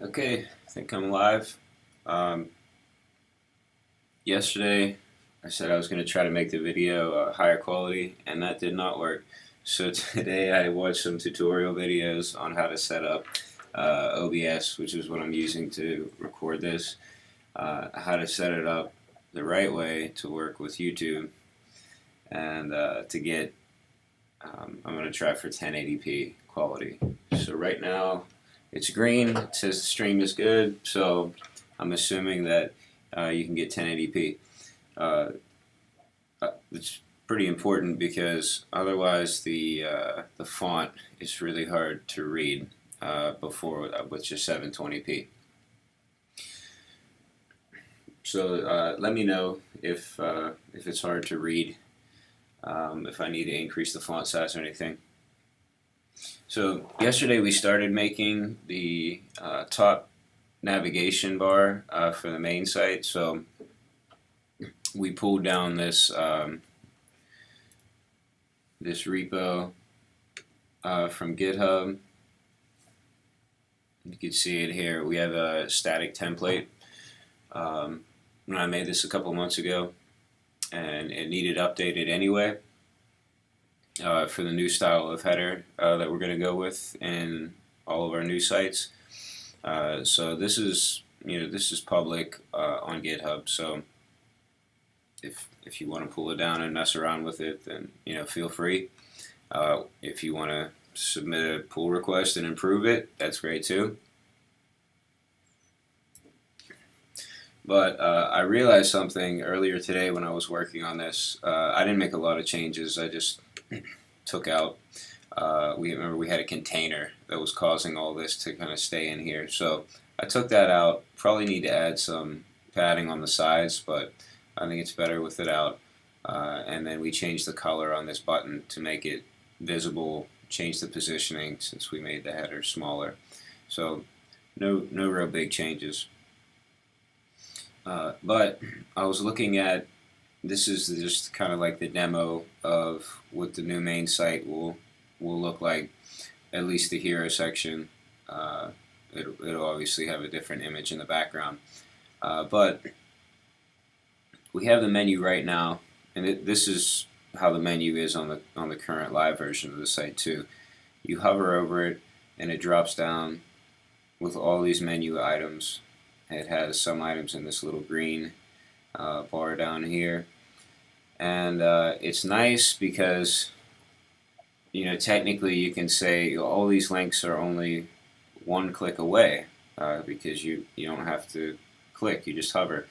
Okay, I think I'm live. Um, Yesterday, I said I was going to try to make the video higher quality, and that did not work. So today I watched some tutorial videos on how to set up OBS, which is what I'm using to record this, how to set it up the right way to work with YouTube, and to get, I'm going to try for 1080p quality. So right now, it's green. It says the stream is good, so I'm assuming that you can get 1080p. It's pretty important because otherwise the font is really hard to read before with just 720p. So let me know if it's hard to read, if I need to increase the font size or anything. So yesterday we started making the top navigation bar for the main site. So we pulled down this this repo from GitHub. You can see it here. We have a static template. When I made this a couple months ago, and it needed updated anyway for the new style of header that we're going to go with in all of our new sites. So this is public on GitHub. So if you want to pull it down and mess around with it, then feel free. If you want to submit a pull request and improve it, that's great too. But I realized something earlier today when I was working on this. I didn't make a lot of changes. I just took out. We had a container that was causing all this to kind of stay in here. So I took that out. Probably need to add some padding on the sides, but I think it's better with it out. And then we changed the color on this button to make it visible, change the positioning since we made the header smaller. So no real big changes. But I was looking at, this is just kind of like the demo of what the new main site will look like, at least the hero section. It'll obviously have a different image in the background. But we have the menu right now, and this is how the menu is on the current live version of the site too. You hover over it, and it drops down with all these menu items. It has some items in this little green bar down here, and it's nice because technically you can say all these links are only one click away because you don't have to click, you just hover.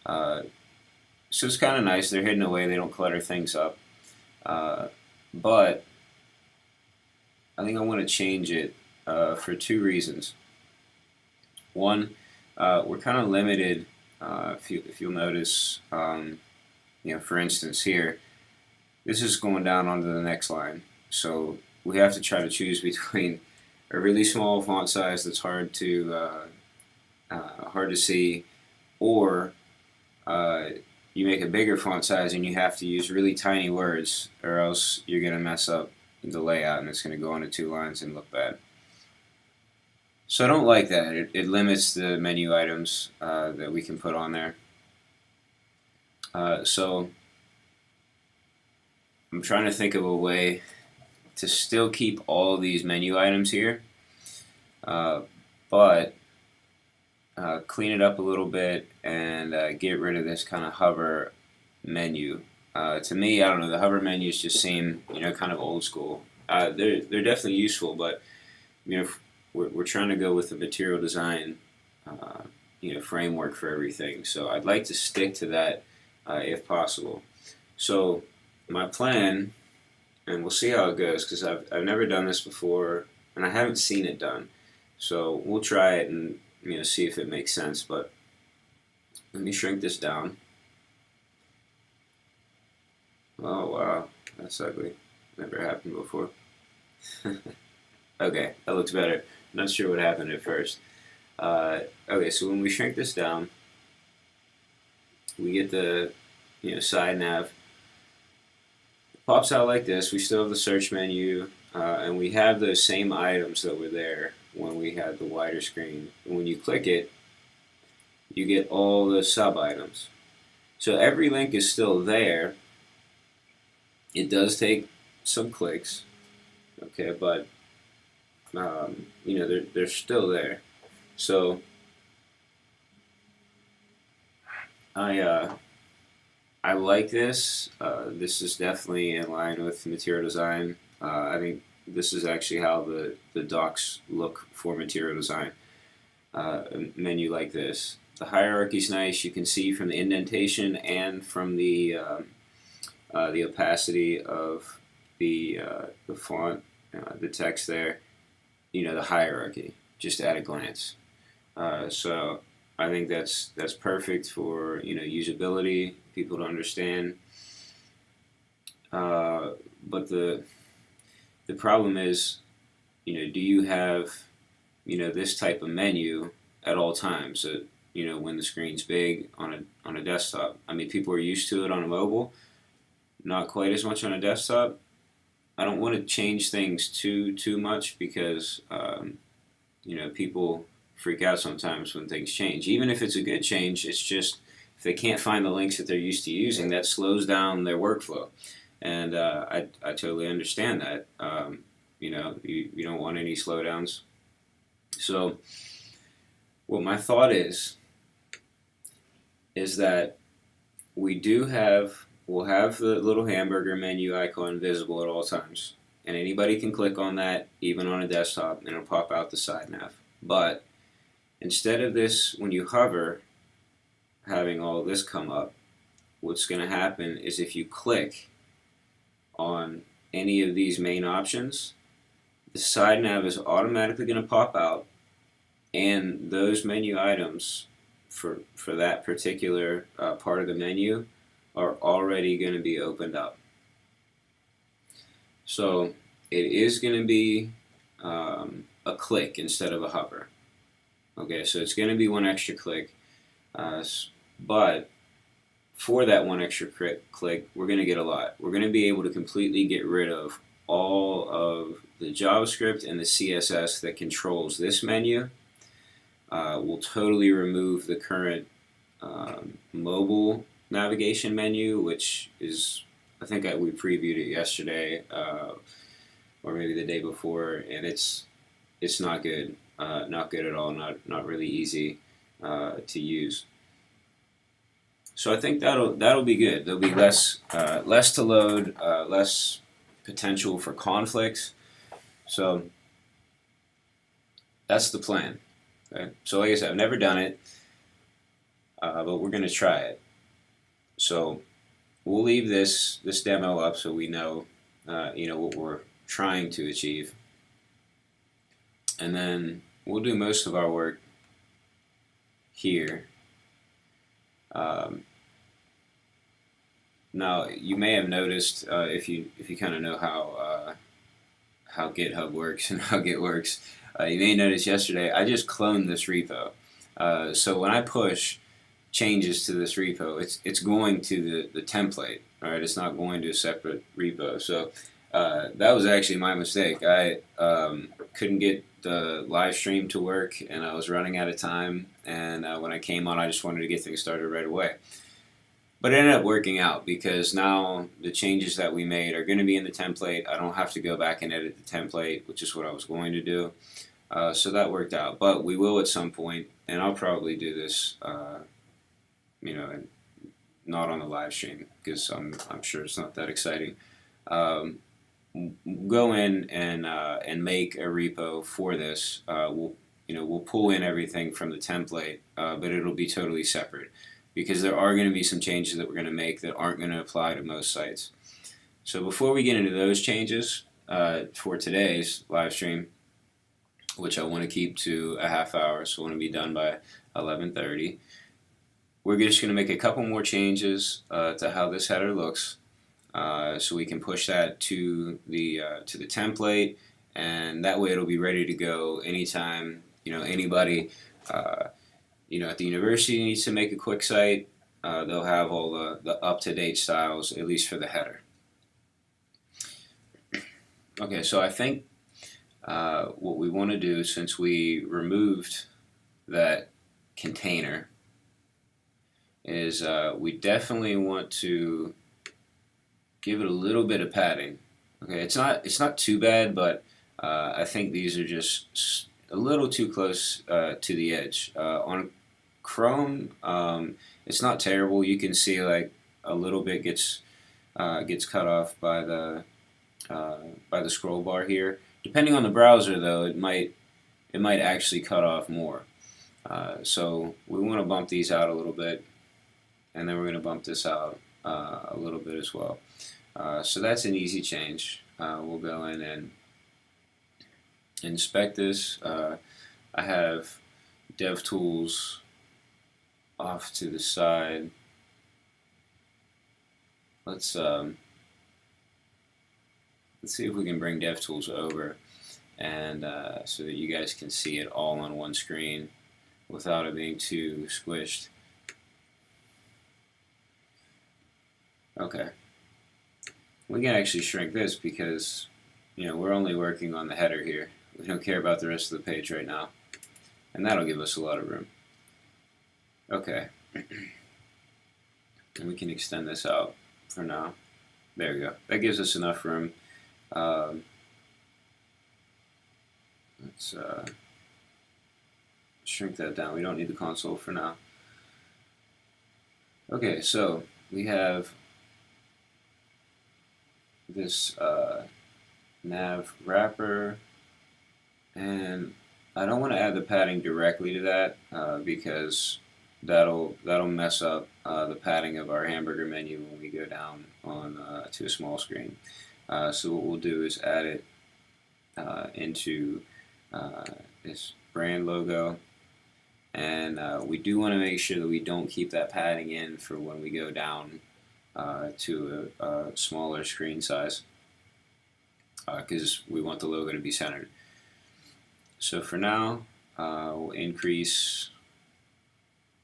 So it's kind of nice. They're hidden away. They don't clutter things up. But I think I want to change it for two reasons. One, we're kind of limited. If you'll notice, for instance here, this is going down onto the next line. So we have to try to choose between a really small font size that's hard to see, or you make a bigger font size and you have to use really tiny words, or else you're going to mess up the layout and it's going to go onto two lines and look bad. So I don't like that. It limits the menu items that we can put on there. So I'm trying to think of a way to still keep all these menu items here, but clean it up a little bit and get rid of this kind of hover menu. To me, I don't know, the hover menus just seem kind of old school. They're definitely useful, but we're trying to go with the material design framework for everything. So I'd like to stick to that if possible. So my plan, and we'll see how it goes, because I've never done this before and I haven't seen it done. So we'll try it and see if it makes sense. But let me shrink this down. Oh wow, that's ugly. Never happened before. Okay, that looks better. Not sure what happened at first. Okay, so when we shrink this down, we get the side nav. It pops out like this. We still have the search menu, and we have those same items that were there when we had the wider screen. And when you click it, you get all the sub items. So every link is still there. It does take some clicks, okay, but they're still there. So I like this. This is definitely in line with material design. I think this is actually how the docs look for material design. A menu like this. The hierarchy's nice. You can see from the indentation and from the opacity of the font, the text there. The hierarchy just at a glance. So I think that's perfect for usability, people to understand. But the problem is, do you have this type of menu at all times? So, when the screen's big on a desktop. I mean, people are used to it on a mobile, not quite as much on a desktop. I don't want to change things too much because people freak out sometimes when things change. Even if it's a good change, it's just if they can't find the links that they're used to using, that slows down their workflow. And I totally understand that. You don't want any slowdowns. So what my thought is that we'll have the little hamburger menu icon visible at all times. And anybody can click on that, even on a desktop, and it'll pop out the side nav. But instead of this, when you hover, having all this come up, what's going to happen is if you click on any of these main options, the side nav is automatically going to pop out, and those menu items for that particular part of the menu are already going to be opened up. So it is going to be a click instead of a hover. Okay, so it's going to be one extra click, but for that one extra click, we're going to get a lot. We're going to be able to completely get rid of all of the JavaScript and the CSS that controls this menu. We'll totally remove the current mobile navigation menu, which is, I think we previewed it yesterday, or maybe the day before, and it's not good. Not good at all. Not really easy to use. So I think that'll be good. There'll be less to load, less potential for conflicts. So that's the plan. Okay? So like I said, I've never done it, but we're going to try it. So we'll leave this demo up so we know what we're trying to achieve, and then we'll do most of our work here. Now you may have noticed if you kind of know how GitHub works and how Git works, you may notice yesterday I just cloned this repo. So when I push changes to this repo, it's going to the template. All right, it's not going to a separate repo. So that was actually my mistake. I couldn't get the live stream to work, and I was running out of time. And when I came on, I just wanted to get things started right away. But it ended up working out because now the changes that we made are going to be in the template. I don't have to go back and edit the template, which is what I was going to do. So that worked out. But we will at some point, and I'll probably do this, not on the live stream because I'm sure it's not that exciting. Go in and make a repo for this. We'll pull in everything from the template, but it'll be totally separate because there are going to be some changes that we're going to make that aren't going to apply to most sites. So before we get into those changes for today's live stream, which I want to keep to a half hour, so I want to be done by 11:30. We're just going to make a couple more changes to how this header looks, so we can push that to the template, and that way it'll be ready to go anytime anybody at the university needs to make a quick site. They'll have all the up-to-date styles, at least for the header. Okay, so I think what we want to do, since we removed that container, is we definitely want to give it a little bit of padding. Okay, it's not too bad, but I think these are just a little too close to the edge. On Chrome, it's not terrible. You can see like a little bit gets cut off by the scroll bar here. Depending on the browser, though, it might actually cut off more. So we want to bump these out a little bit, and then we're going to bump this out a little bit as well. So that's an easy change. We'll go in and inspect this. I have DevTools off to the side. Let's see if we can bring DevTools over, and so that you guys can see it all on one screen without it being too squished. Okay. We can actually shrink this because, we're only working on the header here. We don't care about the rest of the page right now. And that'll give us a lot of room. Okay. And we can extend this out for now. There we go. That gives us enough room. Let's shrink that down. We don't need the console for now. Okay, so we have this nav wrapper, and I don't want to add the padding directly to that because that'll mess up the padding of our hamburger menu when we go down on to a small screen. So what we'll do is add it into this brand logo, and we do want to make sure that we don't keep that padding in for when we go down to a smaller screen size, because we want the logo to be centered. So for now, we'll increase.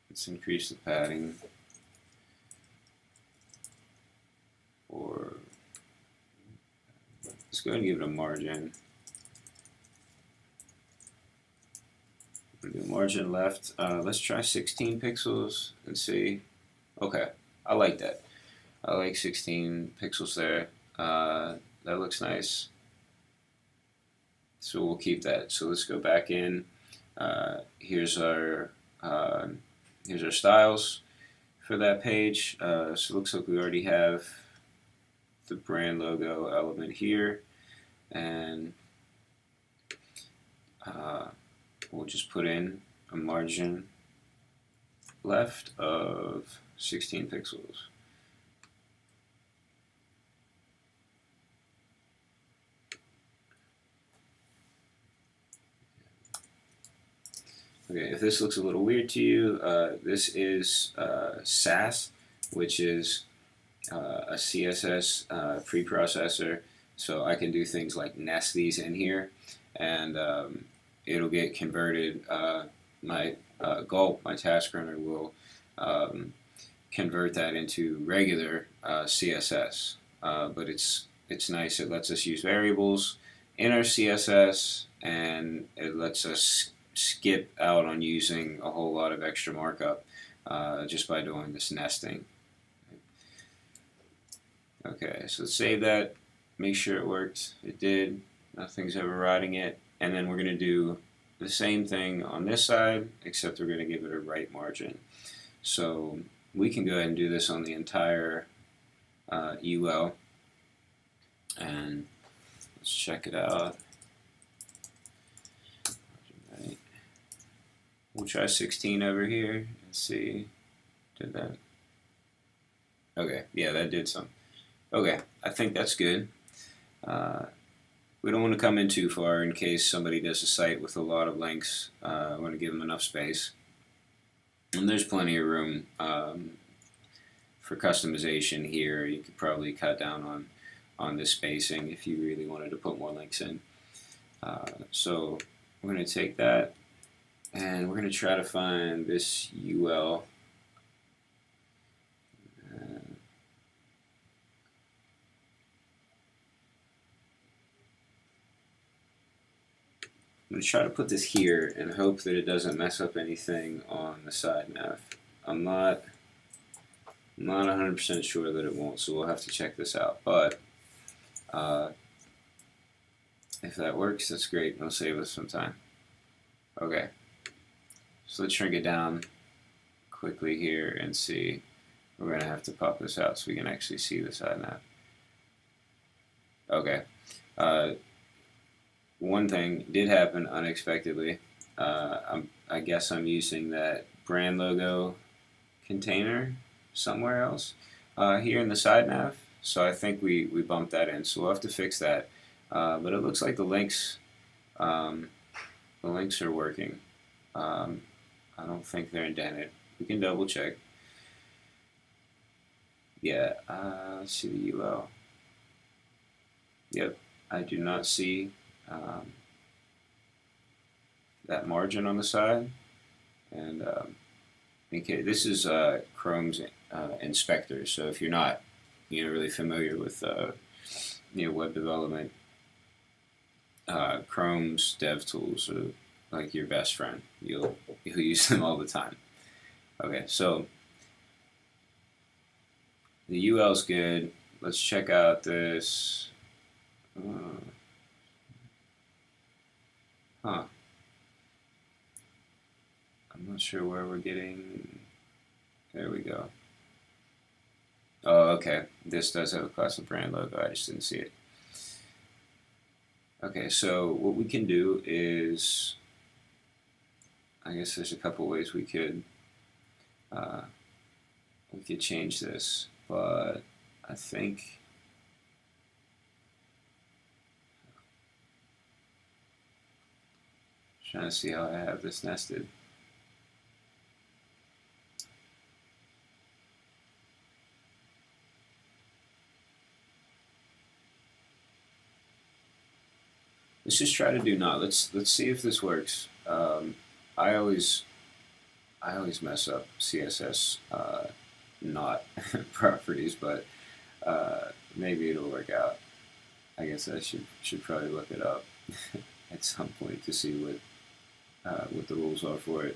Let's increase the padding, or let's go ahead and give it a margin. Do margin left. Let's try 16 pixels and see. Okay, I like that. I like 16 pixels there. That looks nice. So we'll keep that. So let's go back in. Here's our styles for that page. So it looks like we already have the brand logo element here, and we'll just put in a margin left of 16 pixels. Okay, if this looks a little weird to you, this is SAS, which is a CSS preprocessor. So I can do things like nest these in here, and it'll get converted. My Gulp, my task runner, will convert that into regular CSS. But it's nice. It lets us use variables in our CSS, and it lets us skip out on using a whole lot of extra markup just by doing this nesting. Okay, so let's save that, make sure it worked. It did. Nothing's overriding it. And then we're going to do the same thing on this side, except we're going to give it a right margin. So we can go ahead and do this on the entire UL. And let's check it out. Right. We'll try 16 over here and see. Did that? Okay, yeah, that did some. Okay, I think that's good. We don't want to come in too far in case somebody does a site with a lot of links. I want to give them enough space. And there's plenty of room for customization here. You could probably cut down on this spacing if you really wanted to put more links in. So we're going to take that, and we're going to try to find this UL. going to try to put this here and hope that it doesn't mess up anything on the side nav. I'm not 100% sure that it won't, so we'll have to check this out. But if that works, that's great. It'll save us some time. Okay, so let's shrink it down quickly here and see. We're going to have to pop this out so we can actually see the side nav. Okay. One thing did happen unexpectedly. I guess I'm using that brand logo container somewhere else here in the side nav. So I think we bumped that in. So we'll have to fix that. But it looks like the links are working. I don't think they're indented. We can double check. Yeah, let's see the UL. Yep, I do not see that margin on the side. And okay, this is Chrome's inspector. So if you're not, really familiar with web development, Chrome's dev tools are like your best friend. You'll use them all the time. Okay, so the UL's good. Let's check out this. I'm not sure where we're getting. There we go. Oh, okay. This does have a class of brand logo. I just didn't see it. Okay, so what we can do is, I guess there's a couple ways we could change this, but I think trying to see how I have this nested. Let's just try to do not. Let's see if this works. I always mess up CSS not properties, but maybe it'll work out. I guess I should probably look it up at some point to see what the rules are for it.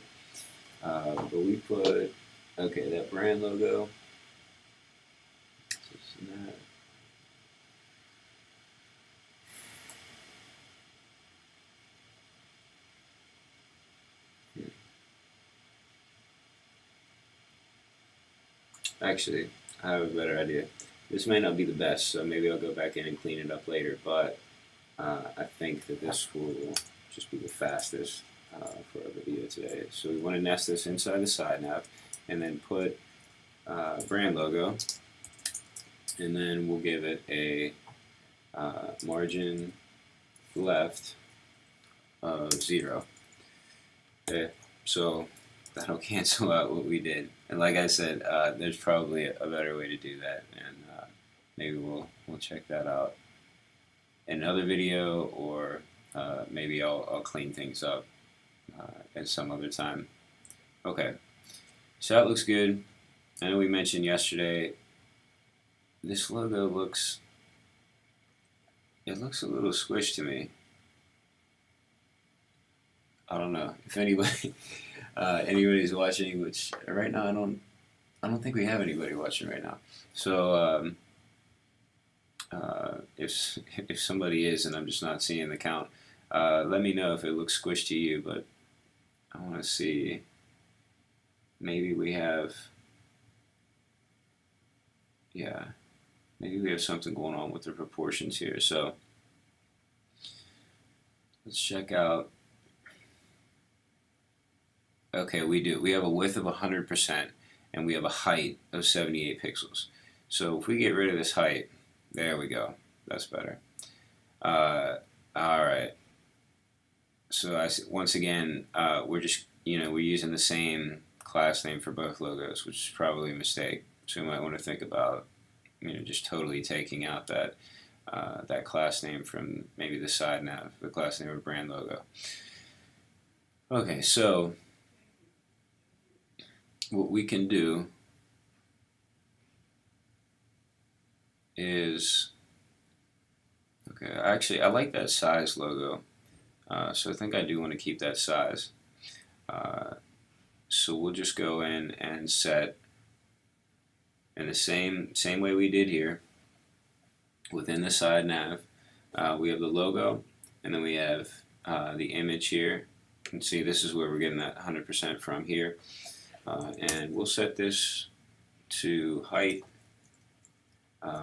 But we put that brand logo. Actually, I have a better idea. This may not be the best, so maybe I'll go back in and clean it up later, but I think that this will just be the fastest for our video today. So we want to nest this inside the side nav, and then put brand logo, and then we'll give it a margin left of 0. Okay, so that'll cancel out what we did. And like I said, there's probably a better way to do that, and maybe we'll check that out in another video, or maybe I'll clean things up at some other time. Okay, so that looks good. I know we mentioned yesterday, this logo looks a little squished to me. I don't know if anybody anybody's watching, which right now I don't think we have anybody watching right now. So if somebody is and I'm just not seeing the count, let me know if it looks squished to you. But I want to see. Maybe we have. Yeah, maybe we have something going on with the proportions here. So let's check out. Okay, we do. We have a width of 100%, and we have a height of 78 pixels. So if we get rid of this height, there we go. That's better. All right. So once again, we're just we're using the same class name for both logos, which is probably a mistake. So we might want to think about just totally taking out that that class name from maybe the side nav, the class name of brand logo. Okay, so what we can do is, actually I like that size logo. So I think I do want to keep that size. So we'll just go in and set in the same way we did here. Within the side nav, we have the logo, and then we have the image here. You can see this is where we're getting that 100% from here. And we'll set this to height.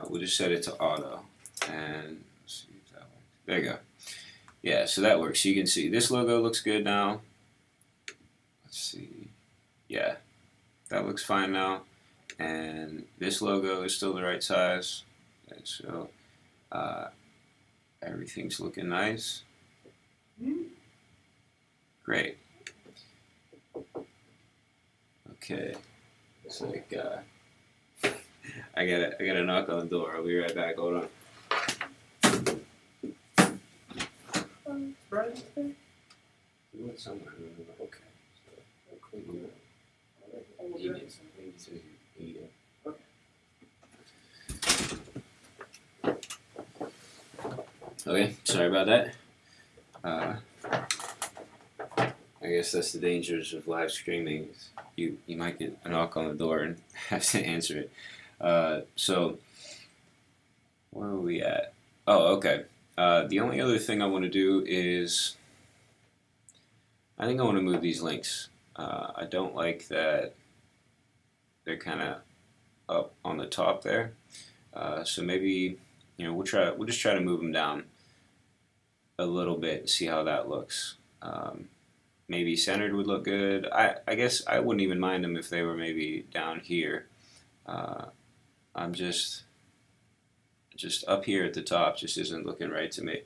We'll just set it to auto. And let's see if that works. There you go. Yeah, so that works. So you can see this logo looks good now. Let's see. Yeah, that looks fine now. And this logo is still the right size. And so everything's looking nice. Great. Okay. It's like I gotta knock on the door. I'll be right back. Hold on. We went somewhere. Okay. Okay, sorry about that. I guess that's the dangers of live streaming. You might get a knock on the door and have to answer it. So where are we at? Oh, okay. The only other thing I want to do is I think I want to move these links. I don't like that they're kind of up on the top there. So maybe we'll just try to move them down a little bit and see how that looks. Maybe centered would look good. I guess I wouldn't even mind them if they were maybe down here. I'm just up here at the top just isn't looking right to me.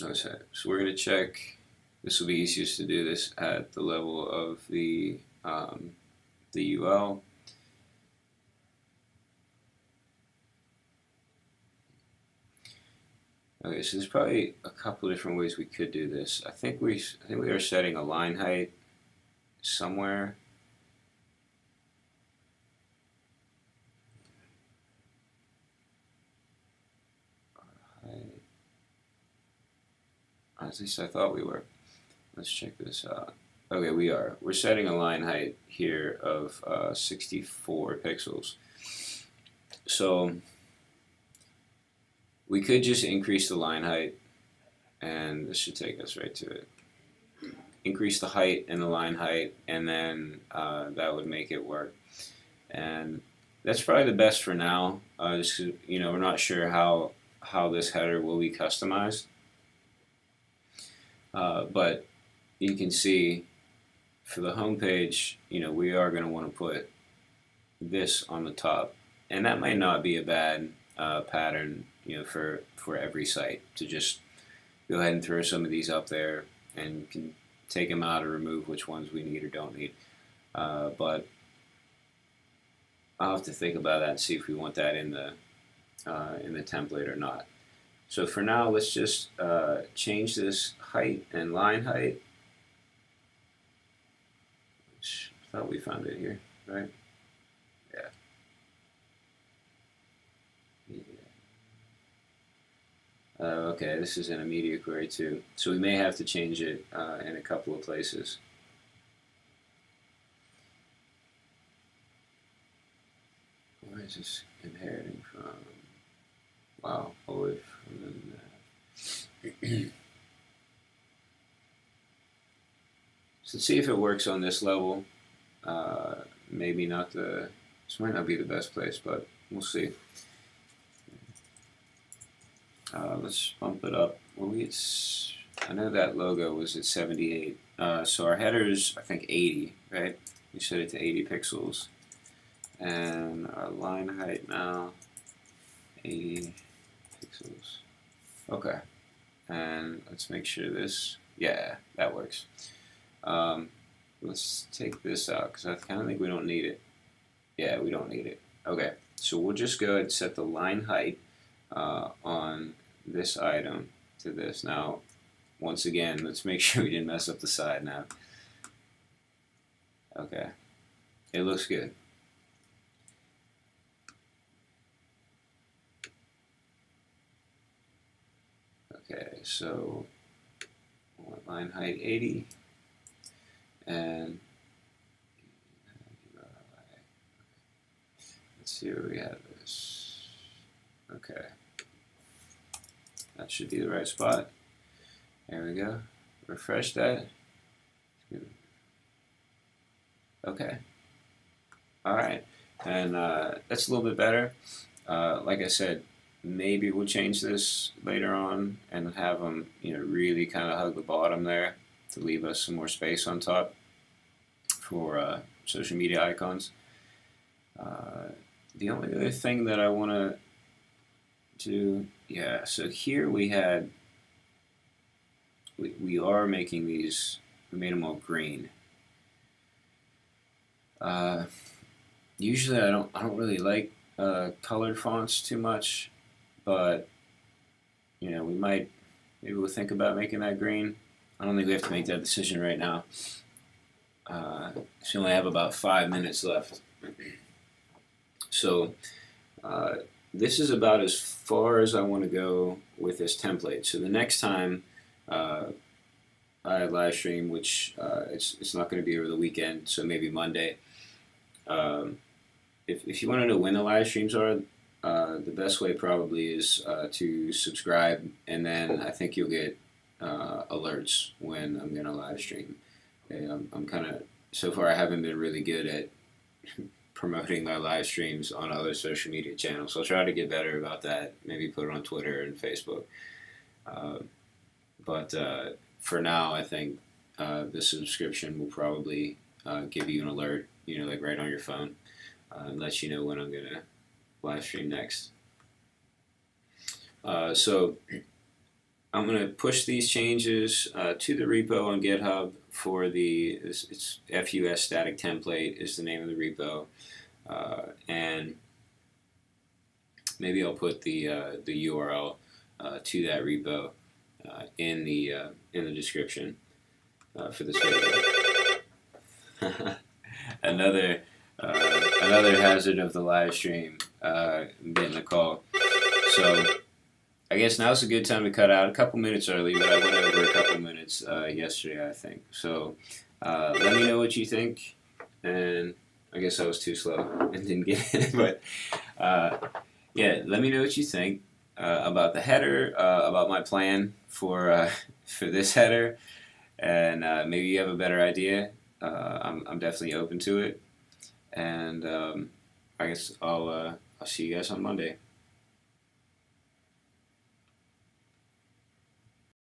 Okay, so we're going to check. This will be easiest to do this at the level of the UL. Okay, so there's probably a couple different ways we could do this. I think we are setting a line height somewhere. At least I thought we were. Let's check this out. Okay, we are. We're setting a line height here of 64 pixels. So we could just increase the line height, and this should take us right to it. Increase the height and the line height, and then that would make it work. And that's probably the best for now. Just, we're not sure how this header will be customized. But you can see for the home page, we are going to want to put this on the top, and that might not be a bad pattern, for every site to just go ahead and throw some of these up there, and you can take them out or remove which ones we need or don't need. But I'll have to think about that and see if we want that in the template or not. So for now, let's just change this height and line height. Which I thought we found it here, right? Yeah. Okay, this is in a media query too, so we may have to change it in a couple of places. Where is this inheriting from? Wow, all the way from So let's see if it works on this level. Maybe not this might not be the best place, but we'll see. Let's bump it up. Well, I know that logo was at 78. So our header is, I think, 80, right? We set it to 80 pixels. And our line height now, 80 pixels. Okay. And let's make sure this, yeah, that works. Let's take this out because I kind of think we don't need it. Yeah, we don't need it. Okay, so we'll just go ahead and set the line height on this item to this. Now, once again, let's make sure we didn't mess up the side now. Okay, it looks good. so I want line height 80, and let's see where we have this. Okay, that should be the right spot. There we go. Refresh that. Okay. All right, and that's a little bit better. Like I said, maybe we'll change this later on and have them, really kind of hug the bottom there to leave us some more space on top for social media icons. The only other thing that I want to do, yeah, so here we are making these, we made them all green. Usually I don't really like colored fonts too much, but maybe we'll think about making that green. I don't think we have to make that decision right now. So we only have about 5 minutes left. So this is about as far as I want to go with this template. So the next time I live stream, which it's not going to be over the weekend, so maybe Monday. If you want to know when the live streams are, the best way probably is to subscribe, and then I think you'll get alerts when I'm going to live stream. I'm kind of, so far I haven't been really good at promoting my live streams on other social media channels. So I'll try to get better about that. Maybe put it on Twitter and Facebook. But for now, I think the subscription will probably give you an alert, like right on your phone, and let you know when I'm gonna live stream next. So I'm gonna push these changes to the repo on GitHub for it's FUS static template is the name of the repo, and maybe I'll put the URL to that repo in the description for this video. Another hazard of the live stream, getting a call. So I guess now's a good time to cut out a couple minutes early, but I went over a couple minutes yesterday, I think. So let me know what you think, and I guess I was too slow and didn't get it, but yeah, let me know what you think about the header, about my plan for this header, and maybe you have a better idea. I'm definitely open to it, and I guess I'll see you guys on Monday.